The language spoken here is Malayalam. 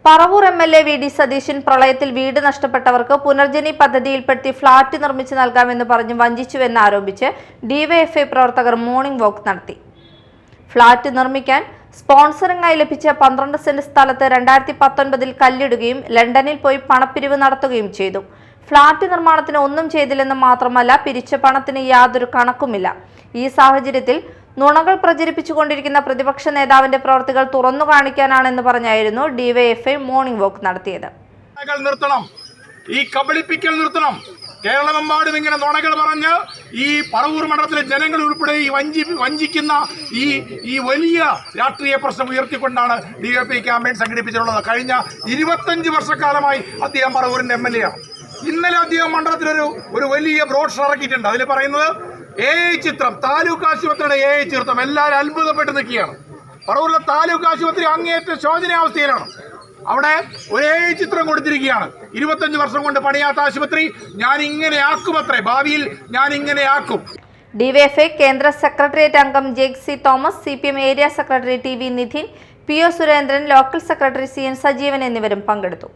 പറവൂർ എം.എൽ.എ. വി.ഡി. സതീശൻ പ്രളയത്തിൽ വീട് നഷ്ടപ്പെട്ടവർക്ക് പുനർജനി പദ്ധതിയിൽപ്പെടുത്തി ഫ്ളാറ്റ് നിർമ്മിച്ചു നൽകാമെന്ന് പറഞ്ഞ് വഞ്ചിച്ചുവെന്നാരോപിച്ച് ഡിവൈഎഫ്ഐ പ്രവർത്തകർ മോർണിംഗ് വാക്ക് നടത്തി. ഫ്ളാറ്റ് നിർമ്മിക്കാൻ സ്പോൺസറിംഗായി ലഭിച്ച 12 സെന്റ് സ്ഥലത്ത് 2019 കല്ലിടുകയും ലണ്ടനിൽ പോയി പണപ്പിരിവ് നടത്തുകയും ചെയ്തു. ഫ്ളാറ്റ് നിർമ്മാണത്തിന് ഒന്നും ചെയ്തില്ലെന്ന് മാത്രമല്ല, പിരിച്ച പണത്തിന് യാതൊരു കണക്കുമില്ല. ഈ സാഹചര്യത്തിൽ നുണകൾ പ്രചരിപ്പിച്ചുകൊണ്ടിരിക്കുന്ന പ്രതിപക്ഷ നേതാവിന്റെ പ്രവർത്തികൾ തുറന്നു കാണിക്കാനാണെന്ന് പറഞ്ഞായിരുന്നു ഡിവൈഎഫ്ഐ മോർണിംഗ് വാക്ക് നടത്തിയത്. ഈ കബളിപ്പിക്കൽ നിർത്തണം. കേരളമെമ്പാടും ഇങ്ങനെ നുണകൾ പറഞ്ഞ് ഈ പറവൂർ മണ്ഡലത്തിലെ ജനങ്ങൾ ഉൾപ്പെടെ ഈ വഞ്ചിക്കുന്ന ഈ വലിയ രാഷ്ട്രീയ പ്രശ്നം ഉയർത്തിക്കൊണ്ടാണ് ഡിവൈഎഫ്ഐ ക്യാമ്പയിൻ സംഘടിപ്പിച്ചിട്ടുള്ളത്. കഴിഞ്ഞ 25 വർഷക്കാലമായി അദ്ദേഹം പറവൂരിന്റെ എം.എൽ.എ. ആണ്. ഇന്നലെ അദ്ദേഹം മണ്ഡലത്തിലൊരു വലിയ ബ്രോഷർ ഇറക്കിയിട്ടുണ്ട്. അതിൽ പറയുന്നത് AI ചിത്രം, താലൂക്ക് ആശുപത്രിയുടെ AI ചിത്രം. എല്ലാവരും അത്ഭുതപ്പെട്ട് നിൽക്കുകയാണ്. പറവൂരിലെ താലൂക്ക് ആശുപത്രി അങ്ങേയറ്റം ശോചനീയാവസ്ഥയിലാണ്. അവിടെ ഒരു AI ചിത്രം കൊടുത്തിരിക്കുകയാണ്. 25 വർഷം കൊണ്ട് പണിയാത്ത ആശുപത്രി ഞാൻ ഇങ്ങനെ ആക്കുമത്രേ, ഭാവിയിൽ ഞാൻ ഇങ്ങനെ ആക്കും. ഡിവൈഎഫ്ഐ കേന്ദ്ര സെക്രട്ടേറിയറ്റ് അംഗം J C. Thomas, CPM area secretary TV Nidhin, PO Surendran, local secretary CN Sajeevan എന്നിവരും പങ്കെടുത്തു.